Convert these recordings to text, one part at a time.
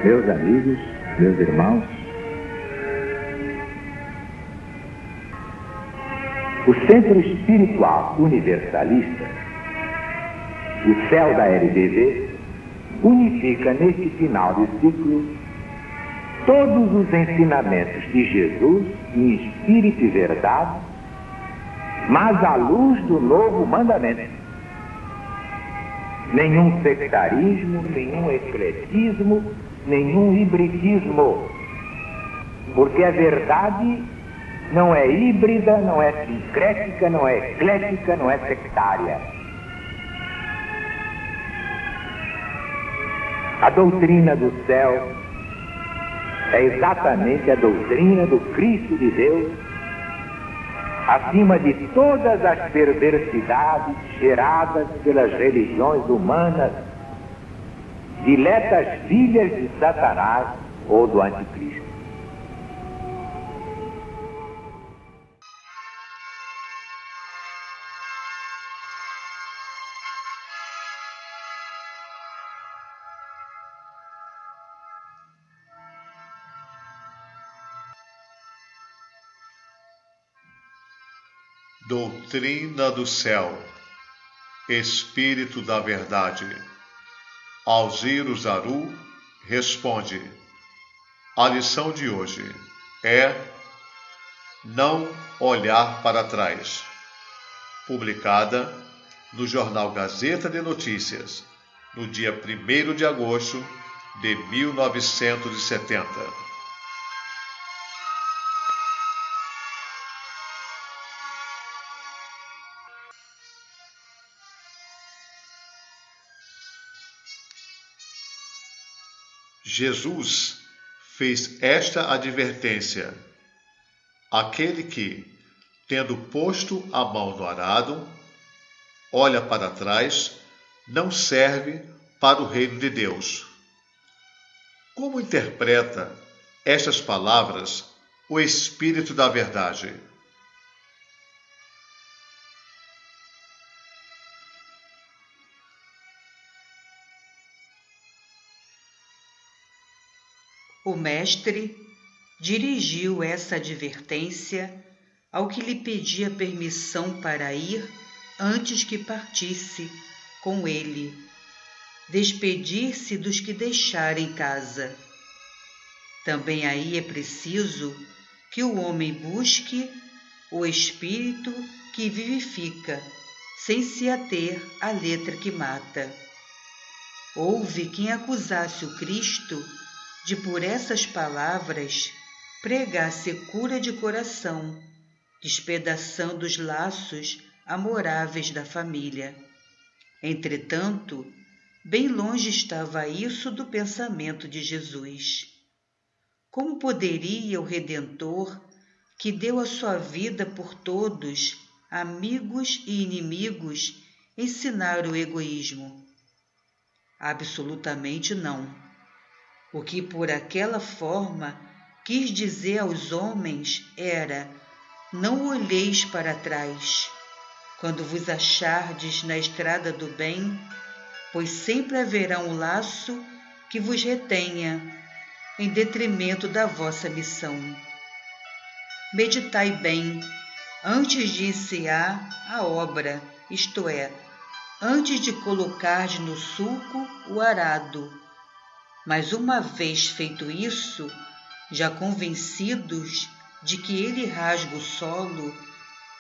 Meus amigos, meus irmãos, o Centro Espiritual Universalista, o CEL da LBV, unifica neste final de ciclo todos os ensinamentos de Jesus em espírito e verdade, mas à luz do novo mandamento. Nenhum sectarismo, nenhum ecletismo, nenhum hibridismo, porque a verdade não é híbrida, não é sincrética, não é eclética, não é sectária. A doutrina do céu é exatamente a doutrina do Cristo de Deus, acima de todas as perversidades geradas pelas religiões humanas, diletas filhas de Satanás ou do Anticristo. Doutrina do céu, Espírito da verdade. Alziro Zaru responde. A lição de hoje é não olhar para trás. Publicada no jornal Gazeta de Notícias, no dia 1º de agosto de 1970. Jesus fez esta advertência: aquele que, tendo posto a mão no arado, olha para trás, não serve para o reino de Deus. Como interpreta estas palavras o Espírito da Verdade? O mestre dirigiu essa advertência ao que lhe pedia permissão para ir antes que partisse com ele, despedir-se dos que deixara em casa. Também aí é preciso que o homem busque o Espírito que vivifica, sem se ater à letra que mata. Houve quem acusasse o Cristo de por essas palavras pregar secura de coração, despedaçando os laços amoráveis da família. Entretanto, bem longe estava isso do pensamento de Jesus. Como poderia o Redentor, que deu a sua vida por todos, amigos e inimigos, ensinar o egoísmo? Absolutamente não. O que por aquela forma quis dizer aos homens era: não olheis para trás, quando vos achardes na estrada do bem, pois sempre haverá um laço que vos retenha, em detrimento da vossa missão. Meditai bem, antes de iniciar a obra, isto é, antes de colocardes no sulco o arado. Mas uma vez feito isso, já convencidos de que ele rasga o solo,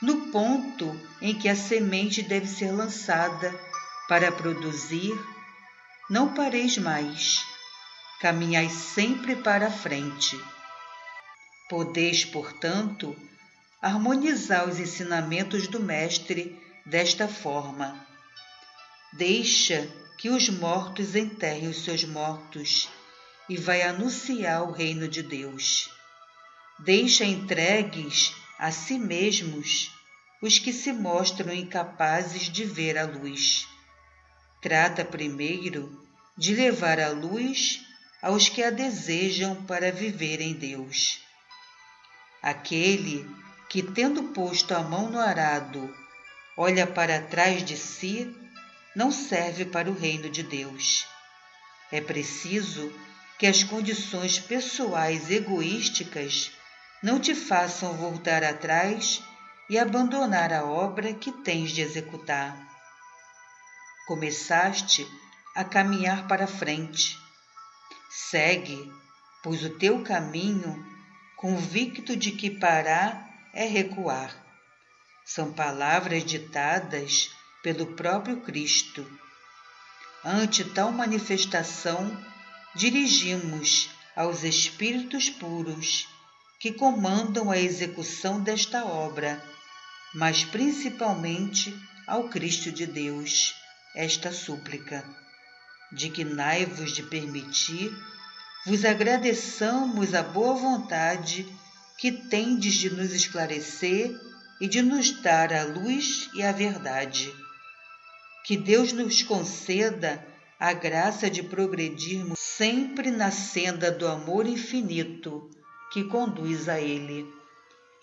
no ponto em que a semente deve ser lançada para produzir, não pareis mais, caminhai sempre para a frente. Podeis, portanto, harmonizar os ensinamentos do Mestre desta forma: deixa que os mortos enterrem os seus mortos e vai anunciar o reino de Deus. Deixa entregues a si mesmos os que se mostram incapazes de ver a luz. Trata primeiro de levar a luz aos que a desejam para viver em Deus. Aquele que, tendo posto a mão no arado, olha para trás de si, não serve para o reino de Deus. É preciso que as condições pessoais egoísticas não te façam voltar atrás e abandonar a obra que tens de executar. Começaste a caminhar para frente. Segue, pois o teu caminho, convicto de que parar é recuar. São palavras ditadas pelo próprio Cristo. Ante tal manifestação, dirigimos aos espíritos puros que comandam a execução desta obra, mas principalmente ao Cristo de Deus, esta súplica: dignai-vos de permitir, vos agradeçamos a boa vontade que tendes de nos esclarecer e de nos dar a luz e a verdade. Que Deus nos conceda a graça de progredirmos sempre na senda do amor infinito que conduz a Ele,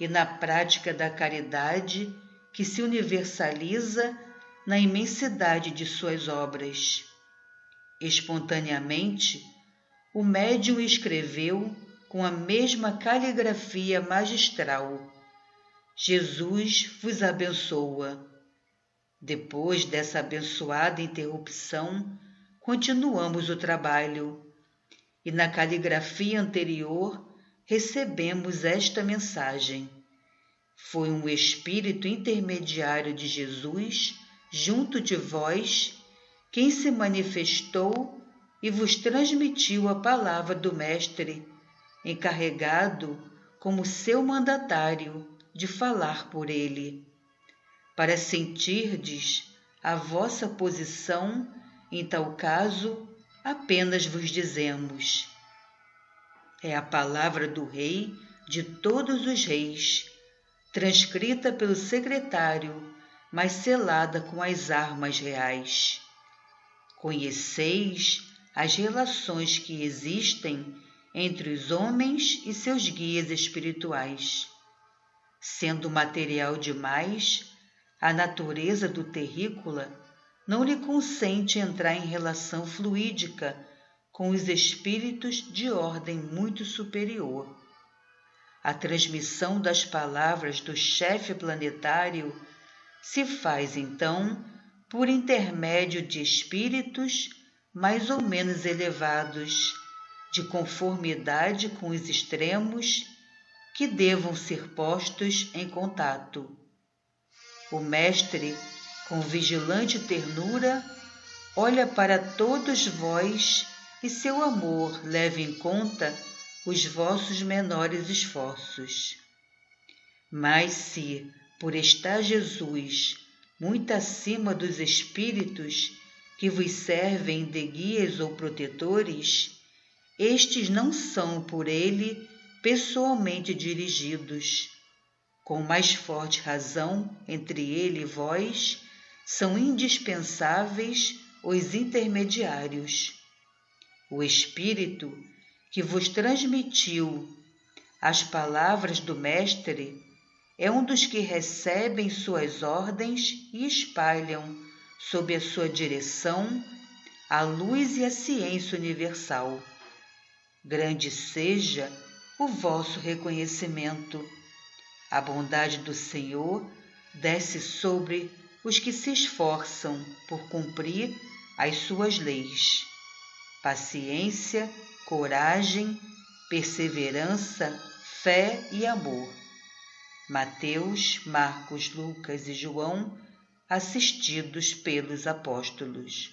e na prática da caridade que se universaliza na imensidade de suas obras. Espontaneamente, o médium escreveu com a mesma caligrafia magistral: Jesus vos abençoa. Depois dessa abençoada interrupção, continuamos o trabalho, e na caligrafia anterior recebemos esta mensagem: foi um espírito intermediário de Jesus junto de vós quem se manifestou e vos transmitiu a palavra do Mestre, encarregado como seu mandatário de falar por ele. Para sentirdes a vossa posição, em tal caso, apenas vos dizemos: é a palavra do Rei de todos os reis, transcrita pelo secretário, mas selada com as armas reais. Conheceis as relações que existem entre os homens e seus guias espirituais. Sendo material demais, a natureza do terrícola não lhe consente entrar em relação fluídica com os espíritos de ordem muito superior. A transmissão das palavras do chefe planetário se faz, então, por intermédio de espíritos mais ou menos elevados, de conformidade com os extremos que devam ser postos em contato. O Mestre, com vigilante ternura, olha para todos vós e seu amor leva em conta os vossos menores esforços. Mas se, por estar Jesus muito acima dos espíritos que vos servem de guias ou protetores, estes não são por ele pessoalmente dirigidos. Com mais forte razão, entre ele e vós, são indispensáveis os intermediários. O Espírito que vos transmitiu as palavras do Mestre é um dos que recebem suas ordens e espalham, sob a sua direção, a luz e a ciência universal. Grande seja o vosso reconhecimento. A bondade do Senhor desce sobre os que se esforçam por cumprir as suas leis. Paciência, coragem, perseverança, fé e amor. Mateus, Marcos, Lucas e João, assistidos pelos apóstolos.